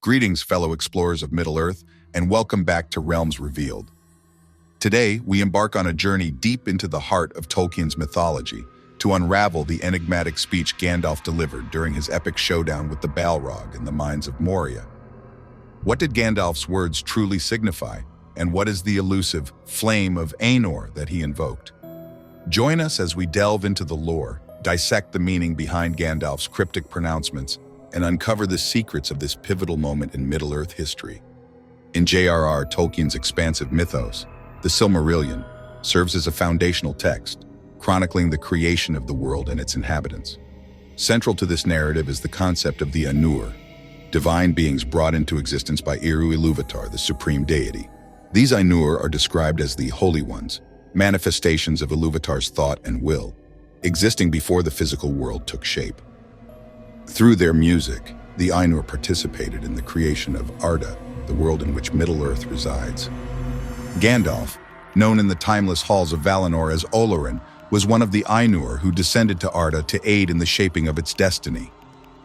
Greetings, fellow explorers of Middle-earth, and welcome back to Realms Revealed. Today, we embark on a journey deep into the heart of Tolkien's mythology to unravel the enigmatic speech Gandalf delivered during his epic showdown with the Balrog in the Mines of Moria. What did Gandalf's words truly signify, and what is the elusive flame of Anor that he invoked? Join us as we delve into the lore, dissect the meaning behind Gandalf's cryptic pronouncements, and uncover the secrets of this pivotal moment in Middle-earth history. In J.R.R. Tolkien's expansive mythos, the Silmarillion serves as a foundational text, chronicling the creation of the world and its inhabitants. Central to this narrative is the concept of the Anor, divine beings brought into existence by Ilúvatar, the supreme deity. These Ainur are described as the Holy Ones, manifestations of Ilúvatar's thought and will, existing before the physical world took shape. Through their music, the Ainur participated in the creation of Arda, the world in which Middle-earth resides. Gandalf, known in the timeless halls of Valinor as Olorin, was one of the Ainur who descended to Arda to aid in the shaping of its destiny.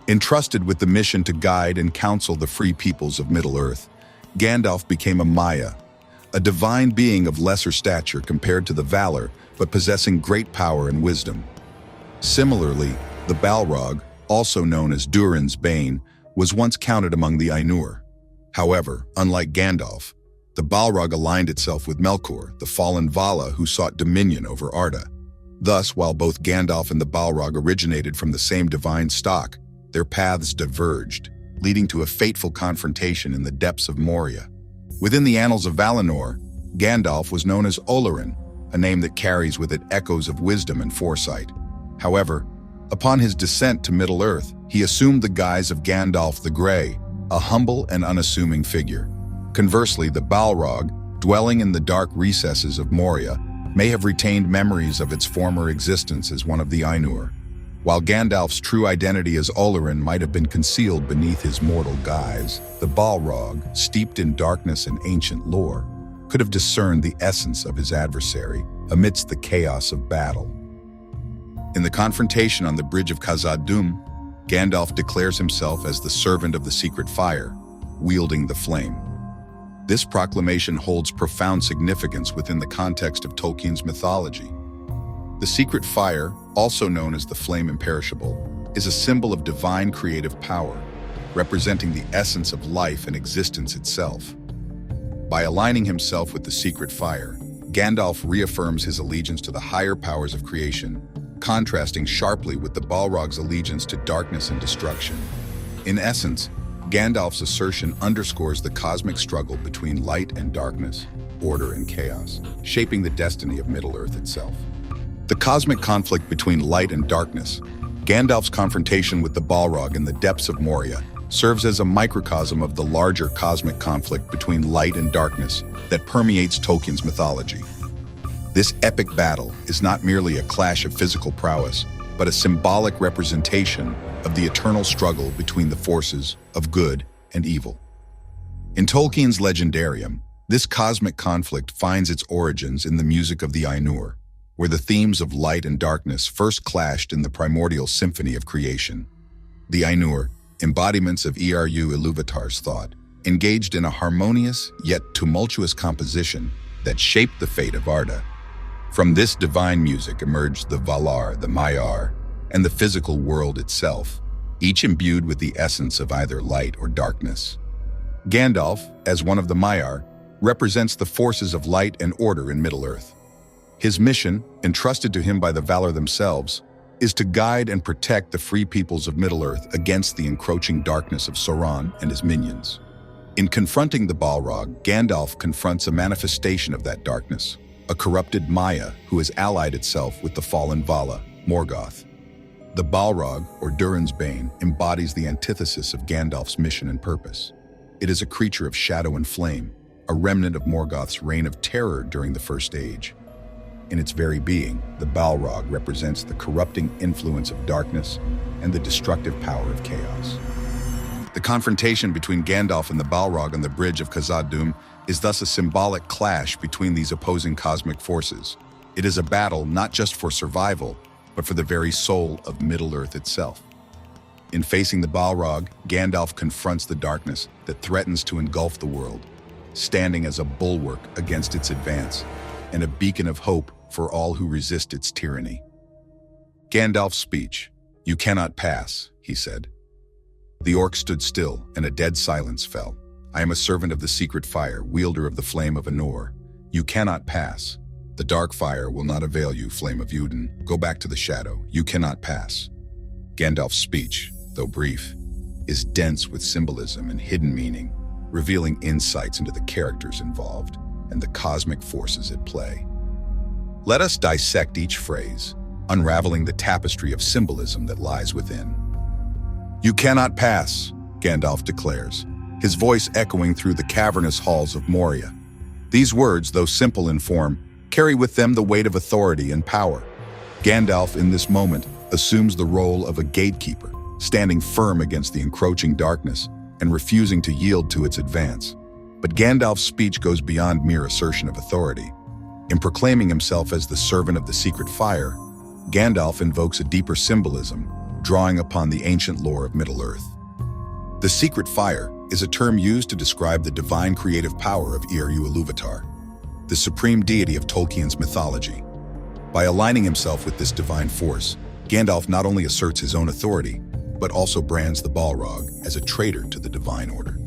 Entrusted with the mission to guide and counsel the free peoples of Middle-earth, Gandalf became a Maya, a divine being of lesser stature compared to the Valar, but possessing great power and wisdom. Similarly, the Balrog, also known as Durin's Bane, was once counted among the Ainur. However, unlike Gandalf, the Balrog aligned itself with Melkor, the fallen Vala who sought dominion over Arda. Thus, while both Gandalf and the Balrog originated from the same divine stock, their paths diverged, leading to a fateful confrontation in the depths of Moria. Within the annals of Valinor, Gandalf was known as Olorin, a name that carries with it echoes of wisdom and foresight. However, upon his descent to Middle-earth, he assumed the guise of Gandalf the Grey, a humble and unassuming figure. Conversely, the Balrog, dwelling in the dark recesses of Moria, may have retained memories of its former existence as one of the Ainur, while Gandalf's true identity as Olorin might have been concealed beneath his mortal guise. The Balrog, steeped in darkness and ancient lore, could have discerned the essence of his adversary amidst the chaos of battle. In the confrontation on the bridge of Khazad-dum, Gandalf declares himself as the servant of the secret fire, wielding the flame. This proclamation holds profound significance within the context of Tolkien's mythology. The secret fire, also known as the flame imperishable, is a symbol of divine creative power, representing the essence of life and existence itself. By aligning himself with the secret fire, Gandalf reaffirms his allegiance to the higher powers of creation, contrasting sharply with the Balrog's allegiance to darkness and destruction. In essence, Gandalf's assertion underscores the cosmic struggle between light and darkness, order and chaos, shaping the destiny of Middle-earth itself. The cosmic conflict between light and darkness, Gandalf's confrontation with the Balrog in the depths of Moria, serves as a microcosm of the larger cosmic conflict between light and darkness that permeates Tolkien's mythology. This epic battle is not merely a clash of physical prowess, but a symbolic representation of the eternal struggle between the forces of good and evil. In Tolkien's legendarium, this cosmic conflict finds its origins in the music of the Ainur, where the themes of light and darkness first clashed in the primordial symphony of creation. The Ainur, embodiments of Ilúvatar's thought, engaged in a harmonious yet tumultuous composition that shaped the fate of Arda. From this divine music emerged the Valar, the Maiar, and the physical world itself, each imbued with the essence of either light or darkness. Gandalf, as one of the Maiar, represents the forces of light and order in Middle-earth. His mission, entrusted to him by the Valar themselves, is to guide and protect the free peoples of Middle-earth against the encroaching darkness of Sauron and his minions. In confronting the Balrog, Gandalf confronts a manifestation of that darkness, a corrupted Maya who has allied itself with the fallen Vala, Morgoth. The Balrog, or Durin's Bane, embodies the antithesis of Gandalf's mission and purpose. It is a creature of shadow and flame, a remnant of Morgoth's reign of terror during the First Age. In its very being, the Balrog represents the corrupting influence of darkness and the destructive power of chaos. The confrontation between Gandalf and the Balrog on the bridge of Khazad-dum is thus a symbolic clash between these opposing cosmic forces. It is a battle not just for survival, but for the very soul of Middle-earth itself. In facing the Balrog, Gandalf confronts the darkness that threatens to engulf the world, standing as a bulwark against its advance and a beacon of hope for all who resist its tyranny. Gandalf's speech. "You cannot pass," he said. The orc stood still, and a dead silence fell. "I am a servant of the secret fire, wielder of the flame of Anor. You cannot pass. The dark fire will not avail you, flame of Udun. Go back to the shadow. You cannot pass." Gandalf's speech, though brief, is dense with symbolism and hidden meaning, revealing insights into the characters involved and the cosmic forces at play. Let us dissect each phrase, unraveling the tapestry of symbolism that lies within. "You cannot pass," Gandalf declares, his voice echoing through the cavernous halls of Moria. These words, though simple in form, carry with them the weight of authority and power. Gandalf, in this moment, assumes the role of a gatekeeper, standing firm against the encroaching darkness and refusing to yield to its advance. But Gandalf's speech goes beyond mere assertion of authority. In proclaiming himself as the servant of the secret fire, Gandalf invokes a deeper symbolism, drawing upon the ancient lore of Middle-earth. The secret fire is a term used to describe the divine creative power of Iluvatar, the supreme deity of Tolkien's mythology. By aligning himself with this divine force, Gandalf not only asserts his own authority, but also brands the Balrog as a traitor to the divine order.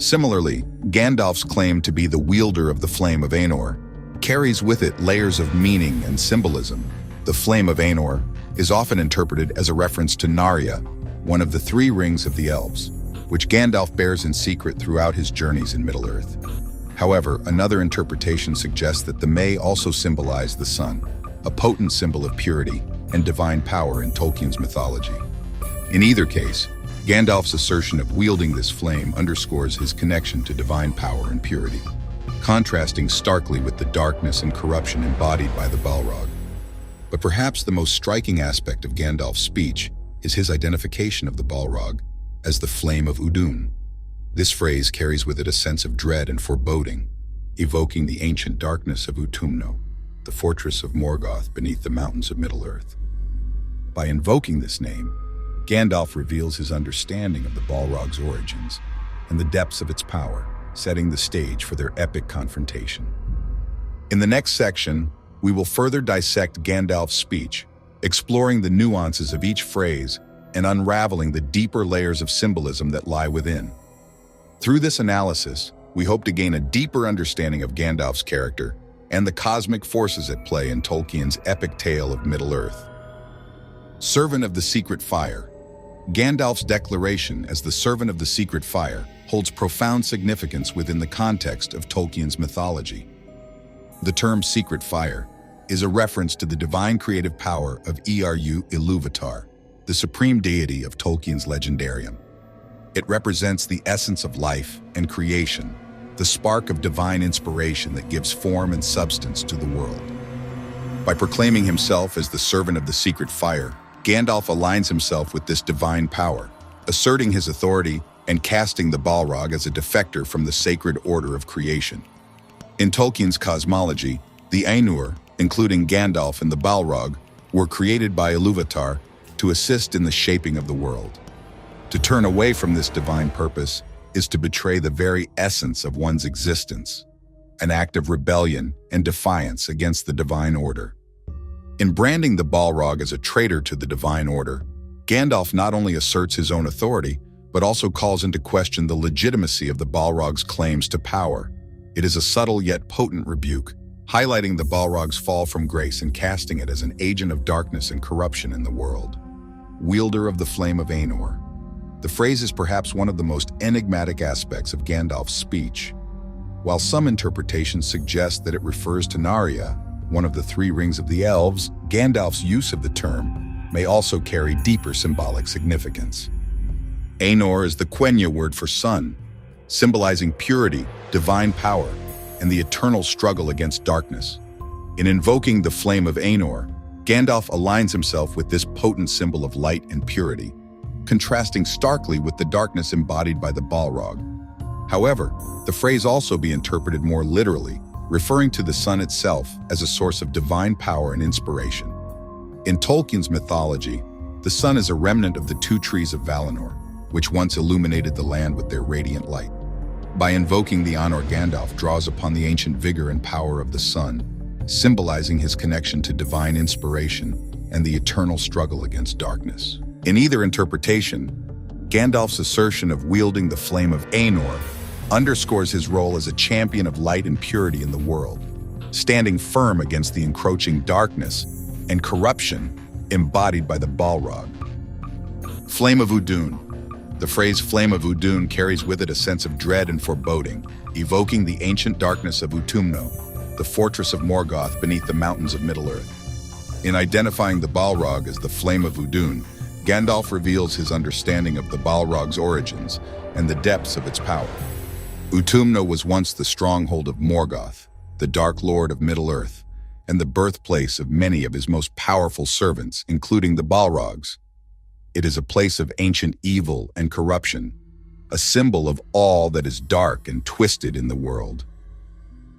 Similarly, Gandalf's claim to be the wielder of the flame of Anor carries with it layers of meaning and symbolism. The flame of Anor is often interpreted as a reference to Narya, one of the three rings of the elves, which Gandalf bears in secret throughout his journeys in Middle-earth. However, another interpretation suggests that the may also symbolize the sun, a potent symbol of purity and divine power in Tolkien's mythology. In either case, Gandalf's assertion of wielding this flame underscores his connection to divine power and purity, contrasting starkly with the darkness and corruption embodied by the Balrog. But perhaps the most striking aspect of Gandalf's speech is his identification of the Balrog as the flame of Udun. This phrase carries with it a sense of dread and foreboding, evoking the ancient darkness of Utumno, the fortress of Morgoth beneath the mountains of Middle-earth. By invoking this name, Gandalf reveals his understanding of the Balrog's origins and the depths of its power, setting the stage for their epic confrontation. In the next section, we will further dissect Gandalf's speech, exploring the nuances of each phrase and unraveling the deeper layers of symbolism that lie within. Through this analysis, we hope to gain a deeper understanding of Gandalf's character and the cosmic forces at play in Tolkien's epic tale of Middle-earth. Servant of the Secret Fire. Gandalf's declaration as the servant of the secret fire holds profound significance within the context of Tolkien's mythology. The term secret fire is a reference to the divine creative power of Iluvatar, the supreme deity of Tolkien's legendarium. It represents the essence of life and creation, the spark of divine inspiration that gives form and substance to the world. By proclaiming himself as the servant of the secret fire, Gandalf aligns himself with this divine power, asserting his authority and casting the Balrog as a defector from the sacred order of creation. In Tolkien's cosmology, the Anor, including Gandalf and the Balrog, were created by Iluvatar to assist in the shaping of the world. To turn away from this divine purpose is to betray the very essence of one's existence, an act of rebellion and defiance against the divine order. In branding the Balrog as a traitor to the divine order, Gandalf not only asserts his own authority, but also calls into question the legitimacy of the Balrog's claims to power. It is a subtle yet potent rebuke, highlighting the Balrog's fall from grace and casting it as an agent of darkness and corruption in the world. Wielder of the flame of Anor. The phrase is perhaps one of the most enigmatic aspects of Gandalf's speech. While some interpretations suggest that it refers to Narya, one of the three rings of the elves, Gandalf's use of the term may also carry deeper symbolic significance. Anor is the Quenya word for sun, symbolizing purity, divine power, and the eternal struggle against darkness. In invoking the flame of Anor, Gandalf aligns himself with this potent symbol of light and purity, contrasting starkly with the darkness embodied by the Balrog. However, the phrase also be interpreted more literally, referring to the sun itself as a source of divine power and inspiration. In Tolkien's mythology, The sun is a remnant of the two trees of Valinor, which once illuminated the land with their radiant light. By invoking the Anor, Gandalf draws upon the ancient vigor and power of the sun, symbolizing his connection to divine inspiration and the eternal struggle against darkness. In either interpretation, Gandalf's assertion of wielding the flame of Anor underscores his role as a champion of light and purity in the world, standing firm against the encroaching darkness and corruption embodied by the Balrog. Flame of Udun. The phrase Flame of Udun carries with it a sense of dread and foreboding, evoking the ancient darkness of Utumno, the fortress of Morgoth beneath the mountains of Middle-earth. In identifying the Balrog as the Flame of Udun, Gandalf reveals his understanding of the Balrog's origins and the depths of its power. Utumno was once the stronghold of Morgoth, the Dark Lord of Middle-earth, and the birthplace of many of his most powerful servants, including the Balrogs. It is a place of ancient evil and corruption, a symbol of all that is dark and twisted in the world.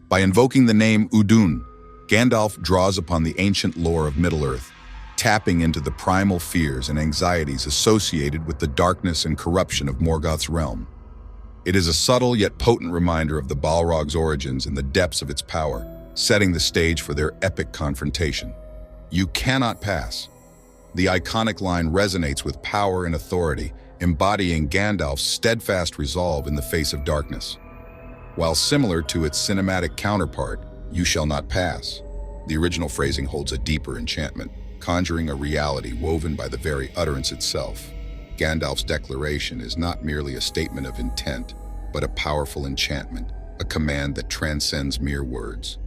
By invoking the name Udun, Gandalf draws upon the ancient lore of Middle-earth, tapping into the primal fears and anxieties associated with the darkness and corruption of Morgoth's realm. It is a subtle yet potent reminder of the Balrog's origins and the depths of its power, setting the stage for their epic confrontation. You cannot pass. The iconic line resonates with power and authority, embodying Gandalf's steadfast resolve in the face of darkness. While similar to its cinematic counterpart, You shall not pass, the original phrasing holds a deeper enchantment, conjuring a reality woven by the very utterance itself. Gandalf's declaration is not merely a statement of intent, but a powerful enchantment, a command that transcends mere words.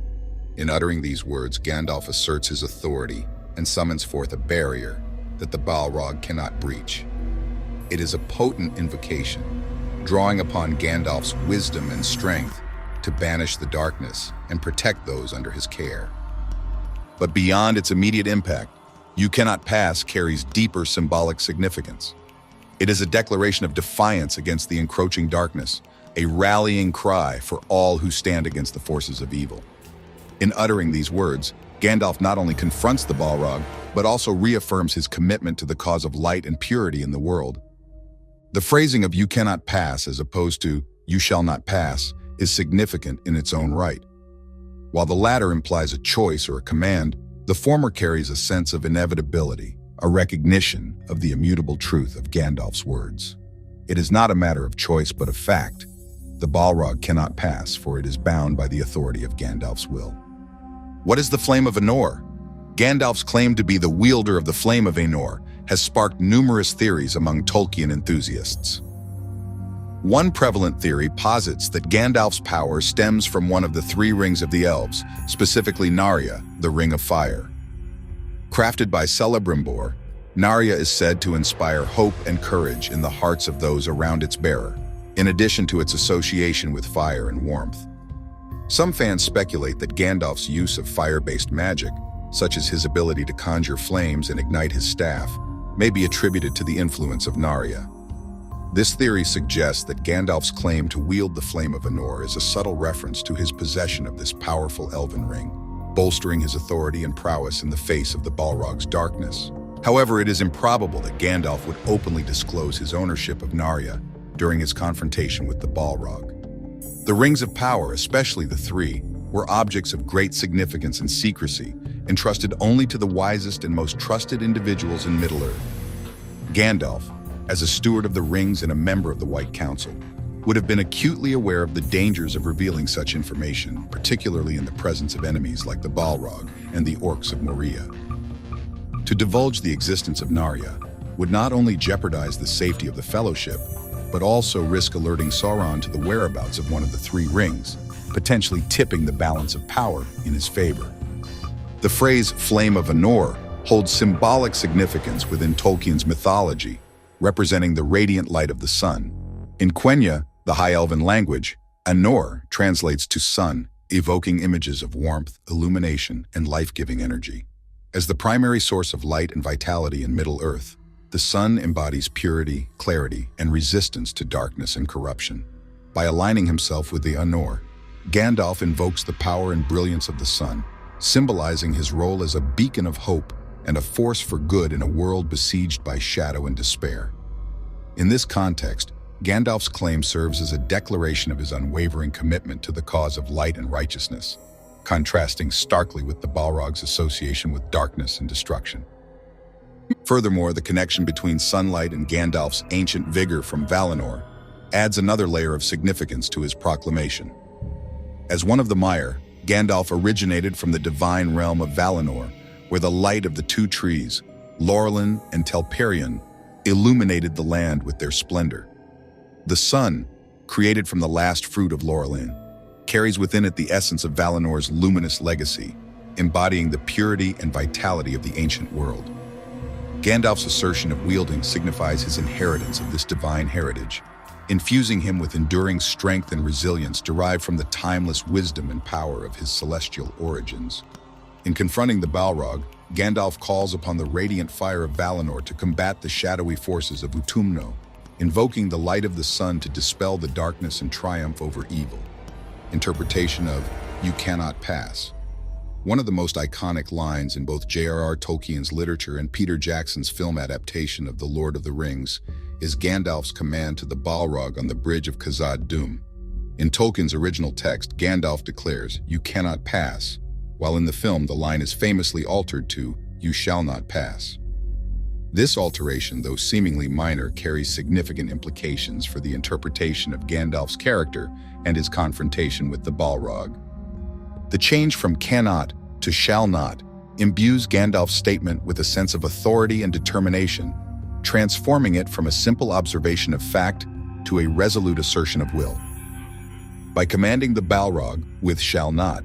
In uttering these words, Gandalf asserts his authority and summons forth a barrier that the Balrog cannot breach. It is a potent invocation, drawing upon Gandalf's wisdom and strength to banish the darkness and protect those under his care. But beyond its immediate impact, You Cannot Pass carries deeper symbolic significance. It is a declaration of defiance against the encroaching darkness, a rallying cry for all who stand against the forces of evil. In uttering these words, Gandalf not only confronts the Balrog, but also reaffirms his commitment to the cause of light and purity in the world. The phrasing of You Cannot Pass as opposed to You Shall Not Pass is significant in its own right. While the latter implies a choice or a command, the former carries a sense of inevitability, a recognition of the immutable truth of Gandalf's words. It is not a matter of choice but of fact. The Balrog cannot pass, for it is bound by the authority of Gandalf's will. What is the Flame of Anor? Gandalf's claim to be the wielder of the Flame of Anor has sparked numerous theories among Tolkien enthusiasts. One prevalent theory posits that Gandalf's power stems from one of the three rings of the elves, specifically Narya, the Ring of Fire. Crafted by Celebrimbor, Narya is said to inspire hope and courage in the hearts of those around its bearer, in addition to its association with fire and warmth. Some fans speculate that Gandalf's use of fire-based magic, such as his ability to conjure flames and ignite his staff, may be attributed to the influence of Narya. This theory suggests that Gandalf's claim to wield the Flame of Anor is a subtle reference to his possession of this powerful elven ring, bolstering his authority and prowess in the face of the Balrog's darkness. However, it is improbable that Gandalf would openly disclose his ownership of Narya during his confrontation with the Balrog. The Rings of Power, especially the three, were objects of great significance and secrecy, entrusted only to the wisest and most trusted individuals in Middle-earth. Gandalf, as a steward of the rings and a member of the White Council, would have been acutely aware of the dangers of revealing such information, particularly in the presence of enemies like the Balrog and the Orcs of Moria. To divulge the existence of Narya would not only jeopardize the safety of the Fellowship, but also risk alerting Sauron to the whereabouts of one of the three rings, potentially tipping the balance of power in his favor. The phrase Flame of Anor holds symbolic significance within Tolkien's mythology, representing the radiant light of the sun. In Quenya, the High Elven language, Anor translates to sun, evoking images of warmth, illumination, and life-giving energy. As the primary source of light and vitality in Middle-earth, the sun embodies purity, clarity, and resistance to darkness and corruption. By aligning himself with the Anor, Gandalf invokes the power and brilliance of the sun, symbolizing his role as a beacon of hope and a force for good in a world besieged by shadow and despair. In this context, Gandalf's claim serves as a declaration of his unwavering commitment to the cause of light and righteousness, contrasting starkly with the Balrog's association with darkness and destruction. Furthermore, the connection between sunlight and Gandalf's ancient vigor from Valinor adds another layer of significance to his proclamation. As one of the Mire, Gandalf originated from the divine realm of Valinor, where the light of the two trees, Laurelin and Telperion, illuminated the land with their splendor. The sun, created from the last fruit of Laurelin, carries within it the essence of Valinor's luminous legacy, embodying the purity and vitality of the ancient world. Gandalf's assertion of wielding signifies his inheritance of this divine heritage, infusing him with enduring strength and resilience derived from the timeless wisdom and power of his celestial origins. In confronting the Balrog, Gandalf calls upon the radiant fire of Valinor to combat the shadowy forces of Utumno, invoking the light of the sun to dispel the darkness and triumph over evil. Interpretation of "You cannot pass." One of the most iconic lines in both J.R.R. Tolkien's literature and Peter Jackson's film adaptation of The Lord of the Rings is Gandalf's command to the Balrog on the bridge of Khazad-dum. In Tolkien's original text, Gandalf declares, "You cannot pass," while in the film the line is famously altered to, "You shall not pass." This alteration, though seemingly minor, carries significant implications for the interpretation of Gandalf's character and his confrontation with the Balrog. The change from cannot to shall not imbues Gandalf's statement with a sense of authority and determination, transforming it from a simple observation of fact to a resolute assertion of will. By commanding the Balrog with shall not,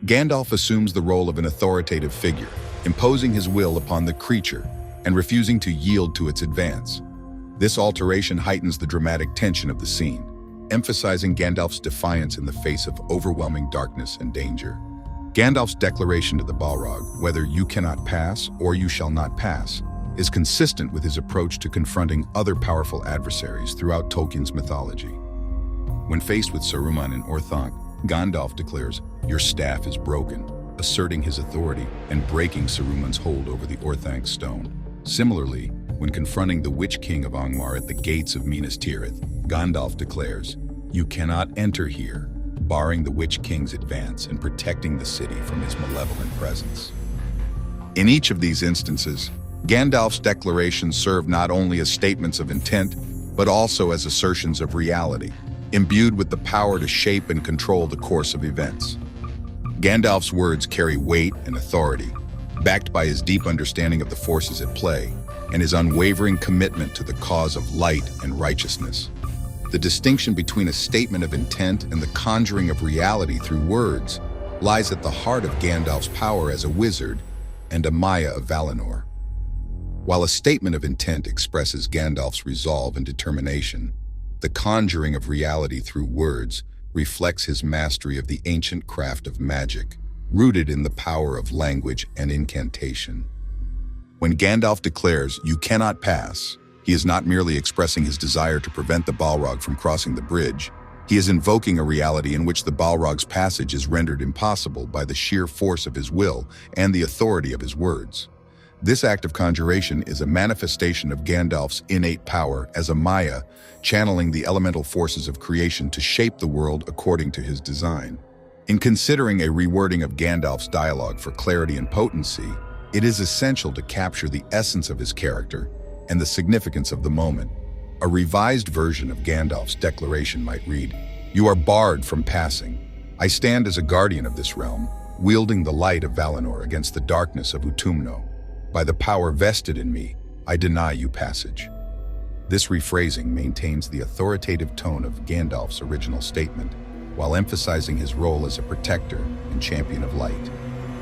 Gandalf assumes the role of an authoritative figure, imposing his will upon the creature and refusing to yield to its advance. This alteration heightens the dramatic tension of the scene, emphasizing Gandalf's defiance in the face of overwhelming darkness and danger. Gandalf's declaration to the Balrog, whether you cannot pass or you shall not pass, is consistent with his approach to confronting other powerful adversaries throughout Tolkien's mythology. When faced with Saruman and Orthanc, Gandalf declares, "Your staff is broken," asserting his authority and breaking Saruman's hold over the Orthanc stone. Similarly, when confronting the Witch King of Angmar at the gates of Minas Tirith, Gandalf declares, "You cannot enter here," barring the Witch King's advance and protecting the city from his malevolent presence. In each of these instances, Gandalf's declarations serve not only as statements of intent, but also as assertions of reality, imbued with the power to shape and control the course of events. Gandalf's words carry weight and authority, backed by his deep understanding of the forces at play and his unwavering commitment to the cause of light and righteousness. The distinction between a statement of intent and the conjuring of reality through words lies at the heart of Gandalf's power as a wizard and a Maya of Valinor. While a statement of intent expresses Gandalf's resolve and determination, the conjuring of reality through words reflects his mastery of the ancient craft of magic, rooted in the power of language and incantation. When Gandalf declares, "You cannot pass," he is not merely expressing his desire to prevent the Balrog from crossing the bridge. He is invoking a reality in which the Balrog's passage is rendered impossible by the sheer force of his will and the authority of his words. This act of conjuration is a manifestation of Gandalf's innate power as a Maya, channeling the elemental forces of creation to shape the world according to his design. In considering a rewording of Gandalf's dialogue for clarity and potency, it is essential to capture the essence of his character and the significance of the moment. A revised version of Gandalf's declaration might read, "You are barred from passing. I stand as a guardian of this realm, wielding the light of Valinor against the darkness of Utumno. By the power vested in me, I deny you passage." This rephrasing maintains the authoritative tone of Gandalf's original statement, while emphasizing his role as a protector and champion of light.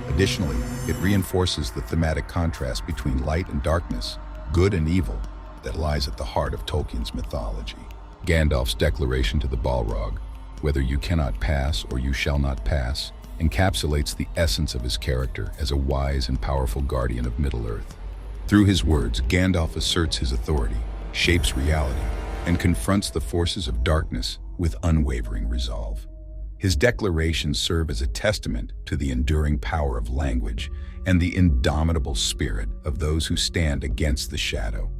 Additionally, it reinforces the thematic contrast between light and darkness, good and evil, that lies at the heart of Tolkien's mythology. Gandalf's declaration to the Balrog, "Whether you cannot pass or you shall not pass," encapsulates the essence of his character as a wise and powerful guardian of Middle-earth. Through his words, Gandalf asserts his authority, shapes reality, and confronts the forces of darkness with unwavering resolve. His declarations serve as a testament to the enduring power of language and the indomitable spirit of those who stand against the shadow.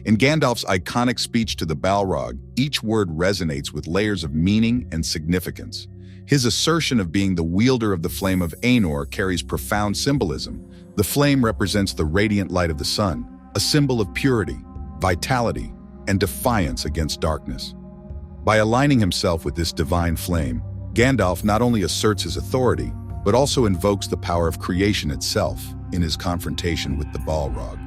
In Gandalf's iconic speech to the Balrog, each word resonates with layers of meaning and significance. His assertion of being the wielder of the flame of Anor carries profound symbolism. The flame represents the radiant light of the sun, a symbol of purity, vitality, and defiance against darkness. By aligning himself with this divine flame, Gandalf not only asserts his authority, but also invokes the power of creation itself in his confrontation with the Balrog.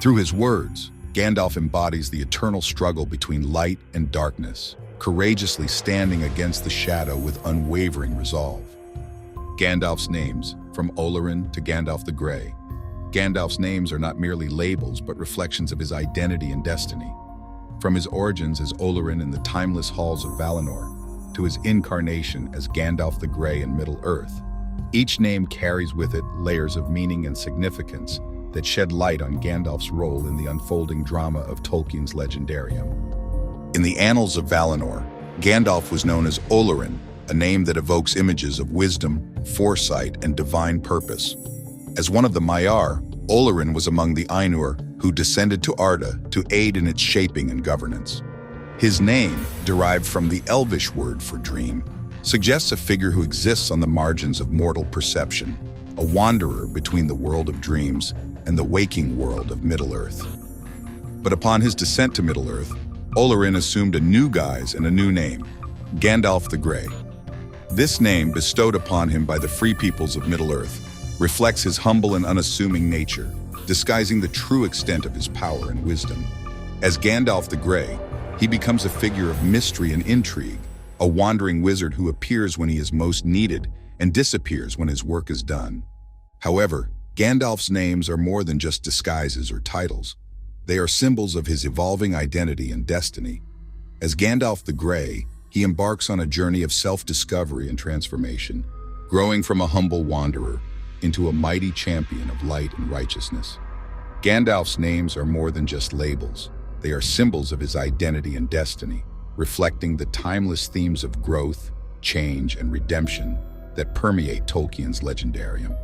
Through his words, Gandalf embodies the eternal struggle between light and darkness, courageously standing against the shadow with unwavering resolve. Gandalf's names, from Olorin to Gandalf the Grey. Gandalf's names are not merely labels, but reflections of his identity and destiny. From his origins as Olorin in the timeless halls of Valinor, to his incarnation as Gandalf the Grey in Middle-earth, each name carries with it layers of meaning and significance that shed light on Gandalf's role in the unfolding drama of Tolkien's legendarium. In the annals of Valinor, Gandalf was known as Olorin, a name that evokes images of wisdom, foresight, and divine purpose. As one of the Maiar, Olorin was among the Ainur who descended to Arda to aid in its shaping and governance. His name, derived from the Elvish word for dream, suggests a figure who exists on the margins of mortal perception, a wanderer between the world of dreams and the waking world of Middle-earth. But upon his descent to Middle-earth, Olorin assumed a new guise and a new name, Gandalf the Grey. This name, bestowed upon him by the free peoples of Middle-earth, reflects his humble and unassuming nature, disguising the true extent of his power and wisdom. As Gandalf the Grey, he becomes a figure of mystery and intrigue, a wandering wizard who appears when he is most needed and disappears when his work is done. However, Gandalf's names are more than just disguises or titles. They are symbols of his evolving identity and destiny. As Gandalf the Grey, he embarks on a journey of self-discovery and transformation, growing from a humble wanderer into a mighty champion of light and righteousness. Gandalf's names are more than just labels. They are symbols of his identity and destiny, reflecting the timeless themes of growth, change, and redemption that permeate Tolkien's legendarium.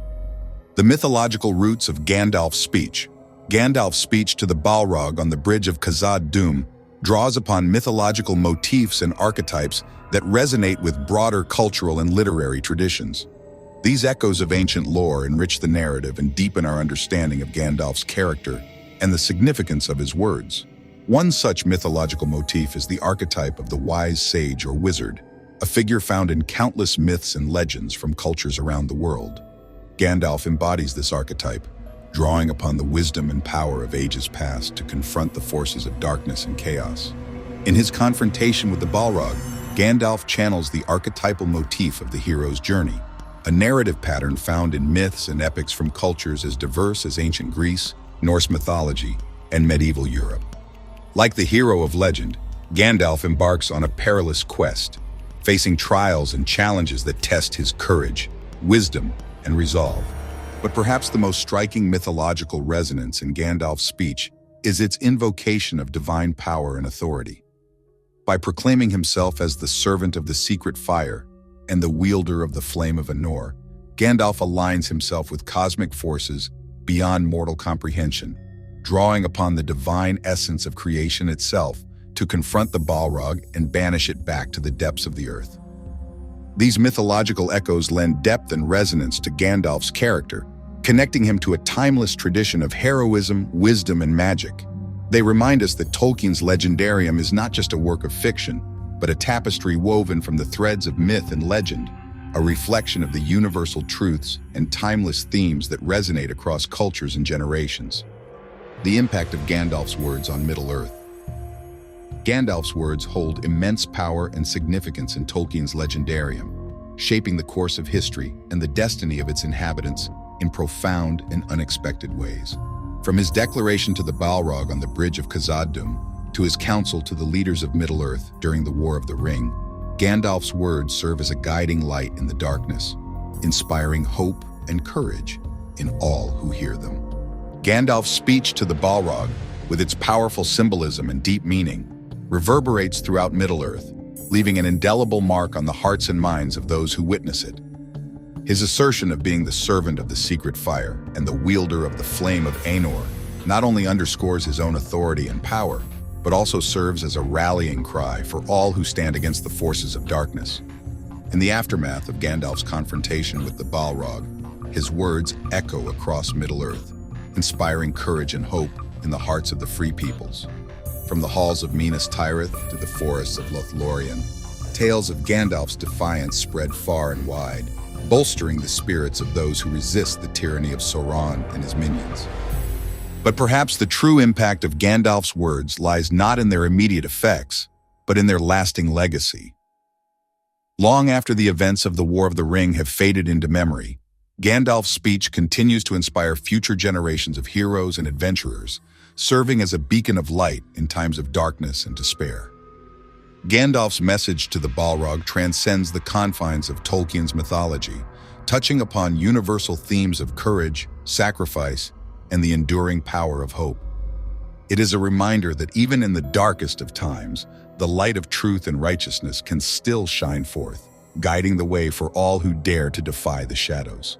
The mythological roots of Gandalf's speech. Gandalf's speech to the Balrog on the bridge of khazad-dum draws upon mythological motifs and archetypes that resonate with broader cultural and literary traditions. These echoes of ancient lore enrich the narrative and deepen our understanding of Gandalf's character and the significance of his words. One such mythological motif is the archetype of the wise sage or wizard, a figure found in countless myths and legends from cultures around the world. Gandalf embodies this archetype, drawing upon the wisdom and power of ages past to confront the forces of darkness and chaos. In his confrontation with the Balrog, Gandalf channels the archetypal motif of the hero's journey, a narrative pattern found in myths and epics from cultures as diverse as ancient Greece, Norse mythology, and medieval Europe. Like the hero of legend, Gandalf embarks on a perilous quest, facing trials and challenges that test his courage, wisdom, and resolve. But perhaps the most striking mythological resonance in Gandalf's speech is its invocation of divine power and authority. By proclaiming himself as the servant of the secret fire and the wielder of the flame of Anor, Gandalf aligns himself with cosmic forces beyond mortal comprehension, drawing upon the divine essence of creation itself to confront the Balrog and banish it back to the depths of the earth. These mythological echoes lend depth and resonance to Gandalf's character, connecting him to a timeless tradition of heroism, wisdom, and magic. They remind us that Tolkien's legendarium is not just a work of fiction, but a tapestry woven from the threads of myth and legend, a reflection of the universal truths and timeless themes that resonate across cultures and generations. The impact of Gandalf's words on Middle-earth. Gandalf's words hold immense power and significance in Tolkien's legendarium, shaping the course of history and the destiny of its inhabitants in profound and unexpected ways. From his declaration to the Balrog on the bridge of khazad-dum to his counsel to the leaders of Middle-earth during the War of the Ring, Gandalf's words serve as a guiding light in the darkness, inspiring hope and courage in all who hear them. Gandalf's speech to the Balrog, with its powerful symbolism and deep meaning, reverberates throughout Middle-earth, leaving an indelible mark on the hearts and minds of those who witness it. His assertion of being the servant of the secret fire and the wielder of the flame of Anor not only underscores his own authority and power, but also serves as a rallying cry for all who stand against the forces of darkness. In the aftermath of Gandalf's confrontation with the Balrog, his words echo across Middle-earth, inspiring courage and hope in the hearts of the free peoples. From the halls of Minas Tirith to the forests of Lothlorien, tales of Gandalf's defiance spread far and wide, bolstering the spirits of those who resist the tyranny of Sauron and his minions. But perhaps the true impact of Gandalf's words lies not in their immediate effects, but in their lasting legacy. Long after the events of the War of the Ring have faded into memory, Gandalf's speech continues to inspire future generations of heroes and adventurers, serving as a beacon of light in times of darkness and despair. Gandalf's message to the Balrog transcends the confines of Tolkien's mythology, touching upon universal themes of courage, sacrifice, and the enduring power of hope. It is a reminder that even in the darkest of times, the light of truth and righteousness can still shine forth, guiding the way for all who dare to defy the shadows.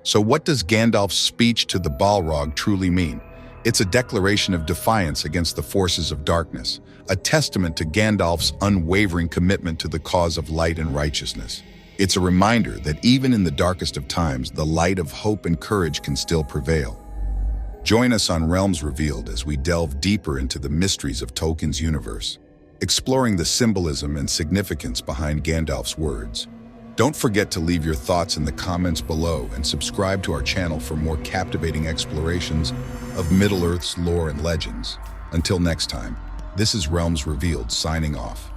So what does Gandalf's speech to the Balrog truly mean? It's a declaration of defiance against the forces of darkness, a testament to Gandalf's unwavering commitment to the cause of light and righteousness. It's a reminder that even in the darkest of times, the light of hope and courage can still prevail. Join us on Realms Revealed as we delve deeper into the mysteries of Tolkien's universe, exploring the symbolism and significance behind Gandalf's words. Don't forget to leave your thoughts in the comments below and subscribe to our channel for more captivating explorations of Middle-earth's lore and legends. Until next time, this is Realms Revealed signing off.